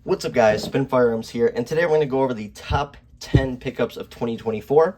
What's up guys, Spin Firearms here, and today we're going to go over the top 10 pickups of 2024,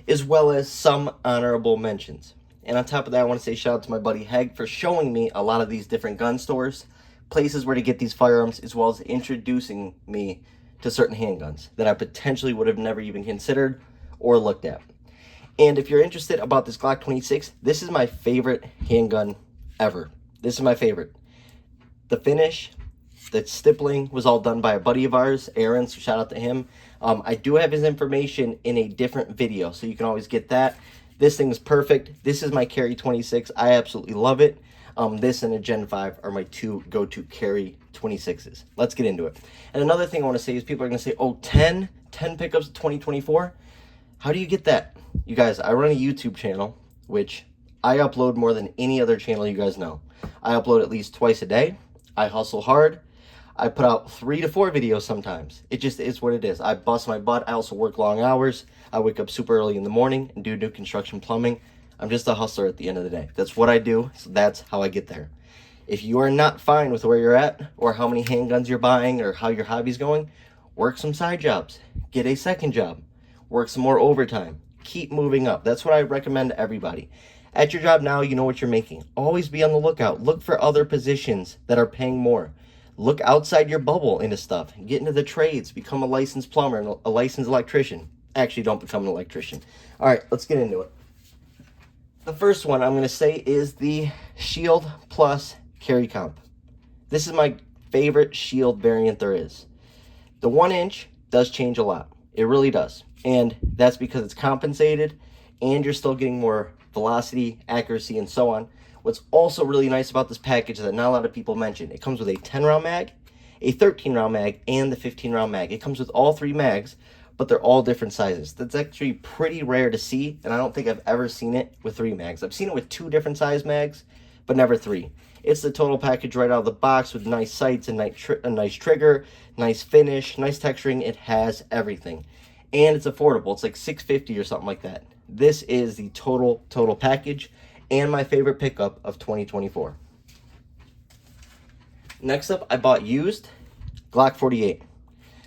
as well as some honorable mentions. And on top of that, I want to say shout out to my buddy Heg for showing me a lot of these different gun stores, places where to get these firearms, as well as introducing me to certain handguns that I potentially would have never even considered or looked at. And if you're interested about this Glock 26, this is my favorite handgun ever. This is my favorite. The finish, the stippling was all done by a buddy of ours, Aaron, so shout out to him. I do have his information in a different video, so you can always get that. This thing is perfect. This is my carry 26. I absolutely love it. This and a Gen 5 are my two go-to carry 26s. Let's get into it. And another thing I want to say is people are going to say, oh, 10 pickups of 2024? How do you get that? You guys, I run a YouTube channel, which I upload more than any other channel you guys know. I upload at least twice a day. I hustle hard. I put out 3 to 4 videos sometimes. It just is what it is. I bust my butt. I also work long hours. I wake up super early in the morning and do new construction plumbing. I'm just a hustler at the end of the day. That's what I do, so that's how I get there. If you are not fine with where you're at, or how many handguns you're buying, or how your hobby's going, work some side jobs. Get a second job. Work some more overtime. Keep moving up. That's what I recommend to everybody. At your job now, you know what you're making. Always be on the lookout. Look for other positions that are paying more. Look outside your bubble into stuff. Get into the trades. Become a licensed plumber and a licensed electrician. Actually, don't become an electrician. All right, let's get into it. The first one I'm going to say is the Shield Plus Carry Comp. This is my favorite Shield variant there is. The 1-inch does change a lot. It really does. And that's because it's compensated and you're still getting more velocity, accuracy, and so on. What's also really nice about this package that not a lot of people mention, it comes with a 10-round mag, a 13-round mag, and the 15-round mag. It comes with all 3 mags, but they're all different sizes. That's actually pretty rare to see, and I don't think I've ever seen it with 3 mags. I've seen it with 2 different size mags, but never 3. It's the total package right out of the box with nice sights and a nice trigger, nice finish, nice texturing. It has everything. And it's affordable. It's like $650 or something like that. This is the total package and my favorite pickup of 2024. Next up, I bought used Glock 48.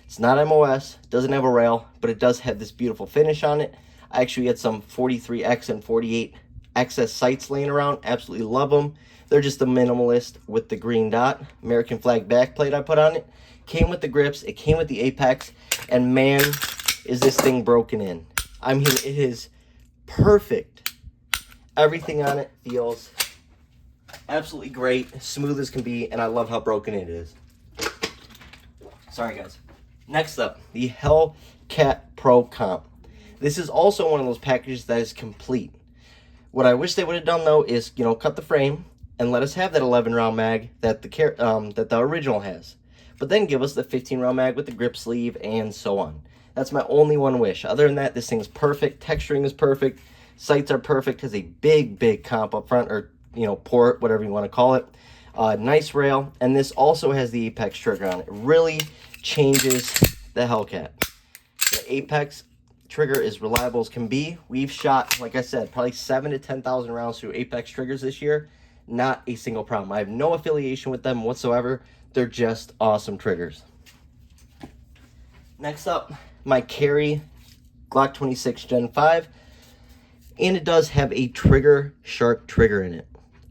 It's not MOS, doesn't have a rail, but it does have this beautiful finish on it. I actually had some 43X and 48 XS sights laying around. Absolutely love them. They're just a minimalist with the green dot. American flag backplate I put on it. Came with the grips, it came with the Apex, and man, is this thing broken in. I mean, it is perfect. Everything on it feels absolutely great, smooth as can be, and I love how broken it is. Sorry, guys. Next up, the Hellcat Pro Comp. This is also one of those packages that is complete. What I wish they would have done, though, is, cut the frame and let us have that 11-round mag that the original has. But then give us the 15-round mag with the grip sleeve and so on. That's my only one wish. Other than that, this thing's perfect. Texturing is perfect. Sights are perfect. Has a big comp up front, or port, whatever you want to call it. Nice rail, and this also has the Apex trigger on it. It really changes the Hellcat. The Apex trigger is reliable as can be. We've shot, like I said, probably 7,000 to 10,000 rounds through Apex triggers this year. Not a single problem. I have no affiliation with them whatsoever. They're just awesome triggers. Next up, my carry Glock 26 Gen 5. And it does have a trigger shark trigger in it.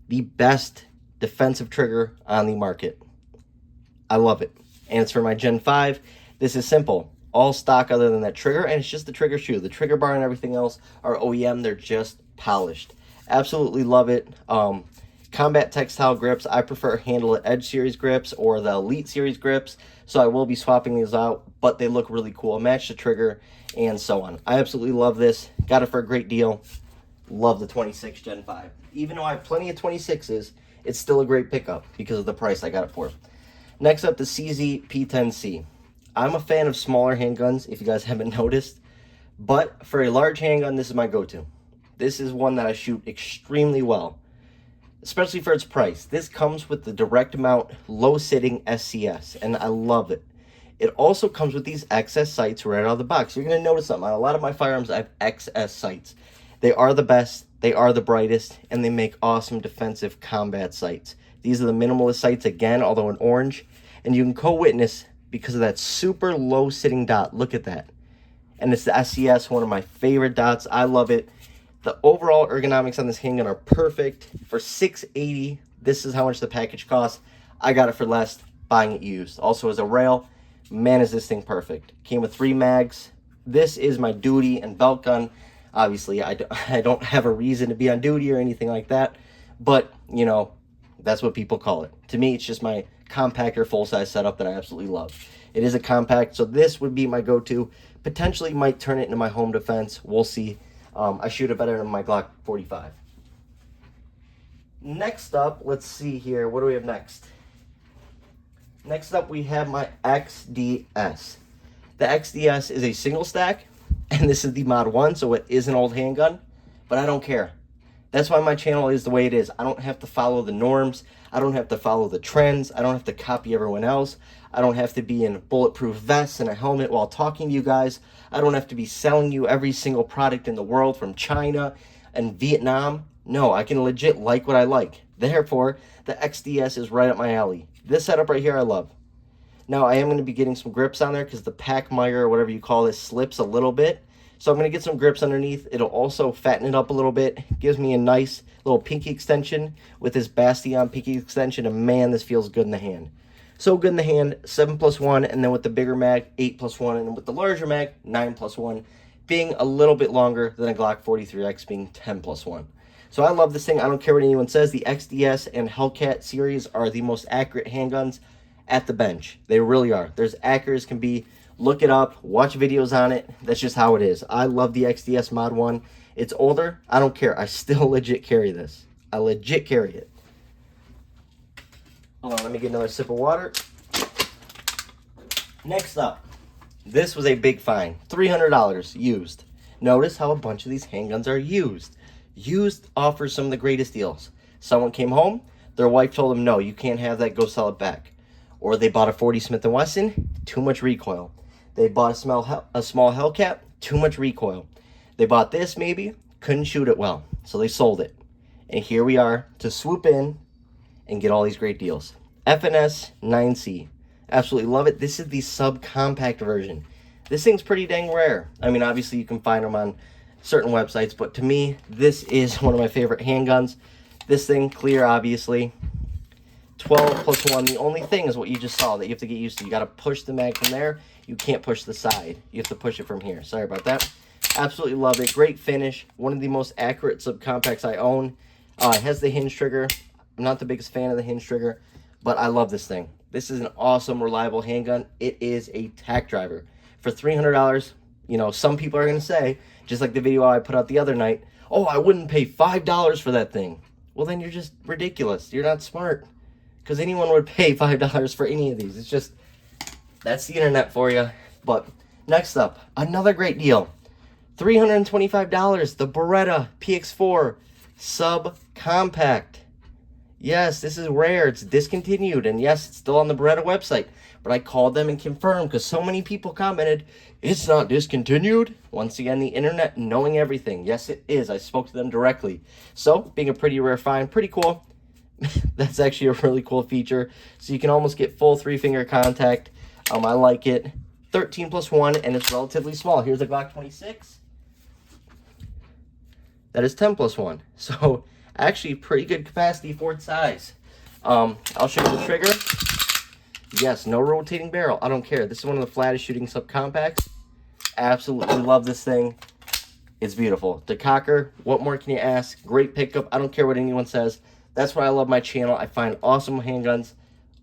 The best defensive trigger on the market. I love it. And it's for my Gen 5. This is simple. All stock other than that trigger, and it's just the trigger shoe. The trigger bar and everything else are OEM. They're just polished. Absolutely love it. Combat textile grips. I prefer Handle It Edge series grips or the Elite series grips. So I will be swapping these out, but they look really cool. Match the trigger and so on. I absolutely love this. Got it for a great deal. Love the 26 Gen 5. Even though I have plenty of 26s, it's still a great pickup because of the price I got it for. Next up, the CZ P10C. I'm a fan of smaller handguns, if you guys haven't noticed. But for a large handgun, this is my go-to. This is one that I shoot extremely well, especially for its price. This comes with the direct mount, low-sitting SCS, and I love it. It also comes with these XS sights right out of the box. You're going to notice something. On a lot of my firearms, I have XS sights. They are the best, they are the brightest, and they make awesome defensive combat sights. These are the minimalist sights again, although in orange, and you can co-witness because of that super low sitting dot. Look at that. And it's the SCS, one of my favorite dots. I love it. The overall ergonomics on this handgun are perfect. For $680, this is how much the package costs. I got it for less, buying it used. Also as a rail, man, is this thing perfect. Came with 3 mags. This is my duty and belt gun. Obviously, I don't have a reason to be on duty or anything like that. But, you know, that's what people call it. To me, it's just my compactor full-size setup that I absolutely love. It is a compact, so this would be my go-to. Potentially might turn it into my home defense. We'll see. I shoot it better than my Glock 45. Next up, let's see here. What do we have next? Next up, we have my XDS. The XDS is a single stack, and this is the Mod 1, so it is an old handgun, but I don't care. That's why my channel is the way it is. I don't have to follow the norms. I don't have to follow the trends. I don't have to copy everyone else. I don't have to be in bulletproof vests and a helmet while talking to you guys. I don't have to be selling you every single product in the world from China and Vietnam. No, I can legit like what I like. Therefore, the XDS is right up my alley. This setup right here I love. Now, I am going to be getting some grips on there because the pack mire or whatever you call this slips a little bit. So I'm going to get some grips underneath. It'll also fatten it up a little bit. Gives me a nice little pinky extension with this Bastion pinky extension. And man, this feels good in the hand. So good in the hand, 7+1, and then with the bigger mag, 8+1, and with the larger mag, 9+1, being a little bit longer than a Glock 43X being 10+1. So I love this thing. I don't care what anyone says. The XDS and Hellcat series are the most accurate handguns at the bench. They really are. They're as accurate as can be. Look it up. Watch videos on it. That's just how it is. I love the XDS Mod 1. It's older. I don't care. I still legit carry this. I legit carry it. Hold on, let me get another sip of water. Next up, this was a big find. $300 used. Notice how a bunch of these handguns are used. Used offers some of the greatest deals. Someone came home, their wife told them, no, you can't have that, go sell it back. Or they bought a 40 Smith & Wesson, too much recoil. They bought a small Hellcat, too much recoil. They bought this maybe, couldn't shoot it well, so they sold it. And here we are to swoop in and get all these great deals. FNS 9C. Absolutely love it. This is the subcompact version. This thing's pretty dang rare. I mean, obviously you can find them on certain websites, but to me, this is one of my favorite handguns. This thing, clear, obviously. 12+1. The only thing is what you just saw that you have to get used to. You got to push the mag from there. You can't push the side. You have to push it from here. Sorry about that. Absolutely love it. Great finish. One of the most accurate subcompacts I own. It has the hinge trigger. I'm not the biggest fan of the hinge trigger, but I love this thing. This is an awesome, reliable handgun. It is a tack driver. For $300, you know, some people are going to say, just like the video I put out the other night, oh, I wouldn't pay $5 for that thing. Well, then you're just ridiculous. You're not smart. Because anyone would pay $5 for any of these. It's just, that's the internet for you. But next up, another great deal. $325, the Beretta PX4 subcompact. Yes, this is rare. It's discontinued. And yes, it's still on the Beretta website. But I called them and confirmed because so many people commented, it's not discontinued. Once again, the internet knowing everything. Yes, it is. I spoke to them directly. So, being a pretty rare find, pretty cool. That's actually a really cool feature. So you can almost get full 3-finger contact. I like it. 13+1, and it's relatively small. Here's a Glock 26. That is 10+1. So actually pretty good capacity for its size. I'll show you the trigger. Yes, no rotating barrel. I don't care. This is one of the flattest shooting subcompacts. Absolutely love this thing. It's beautiful. The cocker, what more can you ask? Great pickup. I don't care what anyone says. That's why I love my channel. I find awesome handguns.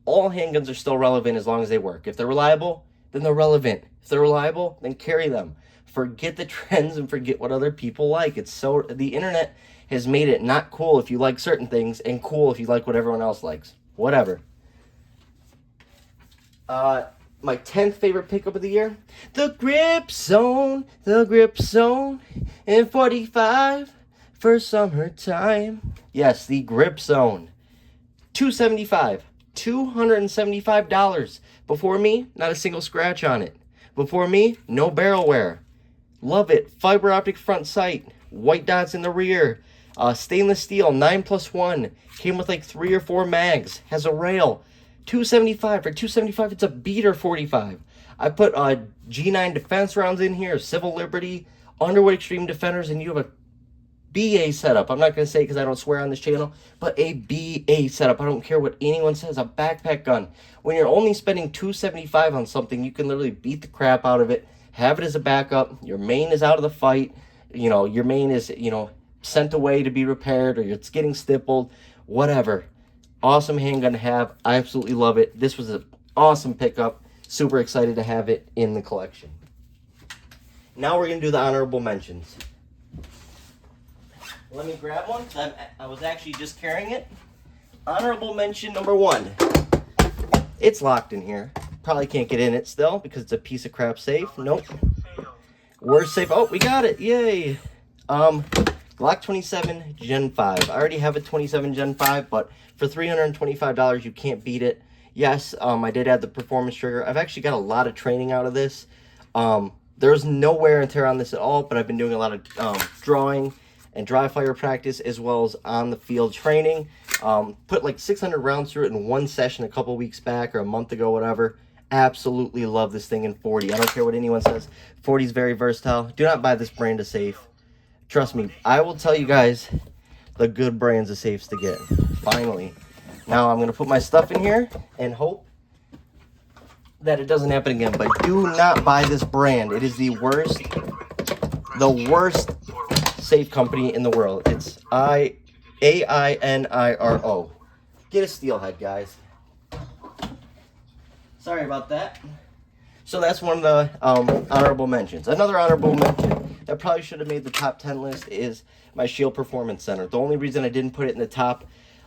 All handguns are still relevant as long as they work. If they're reliable, then they're relevant. If they're reliable, then carry them. Forget the trends and forget what other people like. It's so, the internet has made it not cool if you like certain things and cool if you like what everyone else likes. Whatever. My 10th favorite pickup of the year, the Grip Zone in 45 for summertime. Yes, the Grip Zone. $275. Before me, not a single scratch on it. Before me, no barrel wear. Love it. Fiber optic front sight. White dots in the rear. Stainless steel, 9+1. Came with like 3 or 4 mags. Has a rail. $275. For $275, it's a beater 45. I put G9 defense rounds in here, Civil Liberty, Underwood Extreme Defenders, and you have a BA setup. I'm not going to say because I don't swear on this channel, but a BA setup. I don't care what anyone says. A backpack gun. When you're only spending $275 on something, you can literally beat the crap out of it, have it as a backup. Your main is out of the fight. You know, your main is, you know, sent away to be repaired, or it's getting stippled, whatever. Awesome handgun to have. I absolutely love it. This was an awesome pickup. Super excited to have it in the collection. Now we're going to do the honorable mentions. Let me grab one. I was actually just carrying it. Honorable mention number 1. It's locked in here. Probably can't get in it still because it's a piece of crap safe. Nope. Worst safe. Oh, we got it. Yay. Glock 27 Gen 5. I already have a 27 Gen 5, but for $325, you can't beat it. Yes, I did add the performance trigger. I've actually got a lot of training out of this. There's no wear and tear on this at all, but I've been doing a lot of drawing and dry fire practice, as well as on the field training. Put like 600 rounds through it in one session a couple weeks back, or a month ago, whatever. Absolutely love this thing in 40. I don't care what anyone says. 40 is very versatile. Do not buy this brand of safe. Trust me, I will tell you guys the good brands of safes to get. Finally. Now I'm going to put my stuff in here and hope that it doesn't happen again. But do not buy this brand. It is the worst safe company in the world. It's AINIRO. Get a steelhead, guys. Sorry about that. So that's one of the honorable mentions. Another honorable mention that probably should have made the top 10 list is my Shield Performance Center. The only reason I didn't put it in the top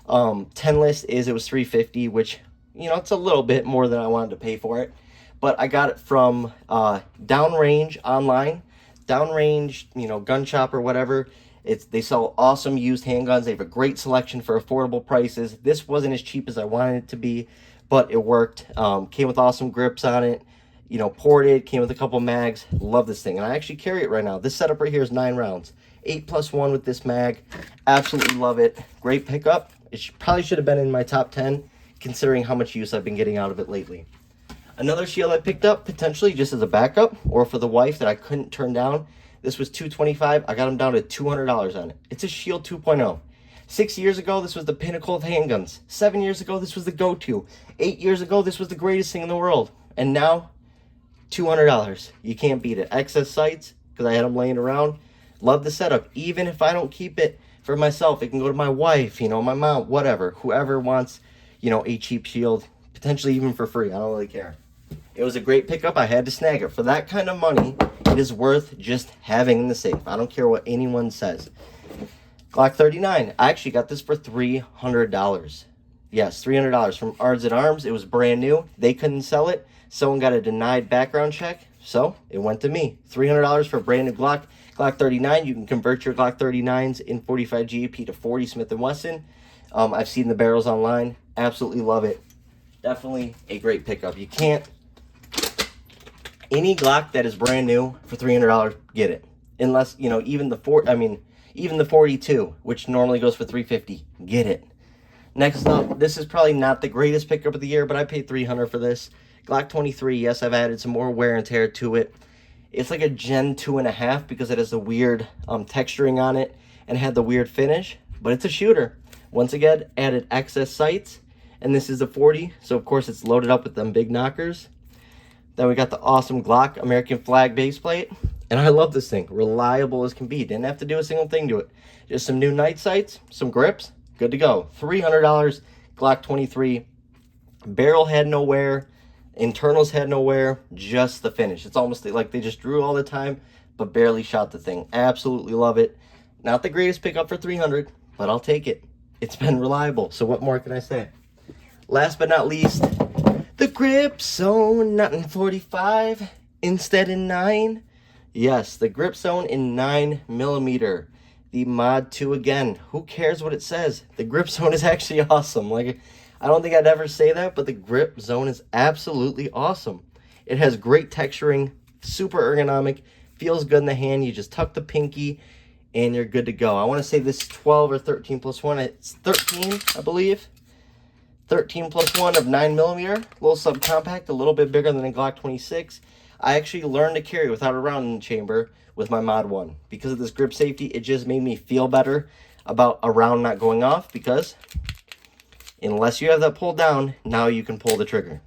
10 list is it was $350, which, you know, it's a little bit more than I wanted to pay for it. But I got it from Downrange online. Downrange, you know, gun shop or whatever. They sell awesome used handguns. They have a great selection for affordable prices. This wasn't as cheap as I wanted it to be, but it worked. Came with awesome grips on it. You know, ported, came with a couple mags. Love this thing, and I actually carry it right now. This setup right here is 9 rounds. 8+1 with this mag. Absolutely love it. Great pickup. It probably should have been in my top 10, considering how much use I've been getting out of it lately. Another shield I picked up, potentially just as a backup, or for the wife that I couldn't turn down. This was $225. I got them down to $200 on it. It's a Shield 2.0. 6 years ago, this was the pinnacle of handguns. 7 years ago, this was the go-to. 8 years ago, this was the greatest thing in the world. And now, $200. You can't beat it. Excess sights, because I had them laying around. Love the setup. Even if I don't keep it for myself, it can go to my wife, you know, my mom, whatever. Whoever wants, you know, a cheap shield, potentially even for free. I don't really care. It was a great pickup. I had to snag it. For that kind of money, it is worth just having in the safe. I don't care what anyone says. Glock 39. I actually got this for $300. Yes, $300 from Ards and Arms. It was brand new. They couldn't sell it. Someone got a denied background check, so it went to me. $300 for a brand new Glock. Glock 39. You can convert your Glock 39s in 45 GAP to 40 Smith & Wesson. I've seen the barrels online. Absolutely love it. Definitely a great pickup. You can't. Any Glock that is brand new for $300, get it. Unless, you know, even the 42, which normally goes for $350, get it. Next up, this is probably not the greatest pickup of the year, but I paid $300 for this. Glock 23, yes, I've added some more wear and tear to it. It's like a Gen 2.5 because it has the weird texturing on it and had the weird finish, but it's a shooter. Once again, added excess sights, and this is the 40, so of course it's loaded up with them big knockers. Then we got the awesome Glock American flag base plate, and I love this thing. Reliable as can be. Didn't have to do a single thing to it. Just some new night sights, some grips, good to go. $300, Glock 23. Barrel had no wear. Internals had no wear. Just the finish. It's almost like they just drew all the time, but barely shot the thing. Absolutely love it. Not the greatest pickup for $300, but I'll take it. It's been reliable, so what more can I say? Last but not least, the Grip Zone, not in 45, instead in 9. Yes, the Grip Zone in 9mm. The Mod 2 again. Who cares what it says? The Grip Zone is actually awesome. Like, I don't think I'd ever say that, but the Grip Zone is absolutely awesome. It has great texturing, super ergonomic, feels good in the hand. You just tuck the pinky, and you're good to go. I want to say this is 12 or 13+1. It's 13, I believe. 13+1 of 9mm, a little subcompact, a little bit bigger than a Glock 26. I actually learned to carry without a round in the chamber with my Mod 1. Because of this grip safety, it just made me feel better about a round not going off, because unless you have that pulled down, now you can pull the trigger.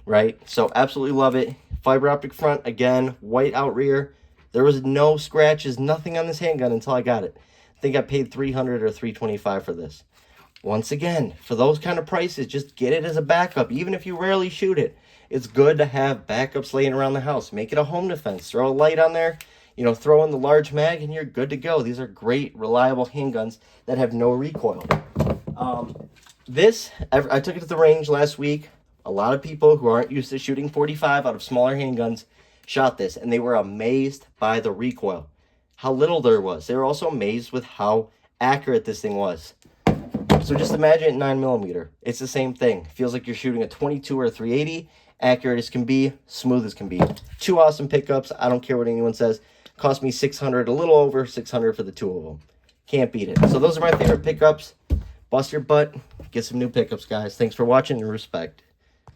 Right? So absolutely love it. Fiber optic front, again, white out rear. There was no scratches, nothing on this handgun until I got it. I think I paid $300 or $325 for this. Once again, for those kind of prices, just get it as a backup. Even if you rarely shoot it, it's good to have backups laying around the house. Make it a home defense. Throw a light on there, you know, throw in the large mag, and you're good to go. These are great, reliable handguns that have no recoil. I took it to the range last week. A lot of people who aren't used to shooting 45 out of smaller handguns shot this, and they were amazed by the recoil, how little there was. They were also amazed with how accurate this thing was. So just imagine 9mm. It's the same thing. Feels like you're shooting a 22 or a 380. Accurate as can be, smooth as can be. Two awesome pickups. I don't care what anyone says. Cost me $600, a little over $600 for the two of them. Can't beat it. So those are my favorite pickups. Bust your butt. Get some new pickups, guys. Thanks for watching and respect.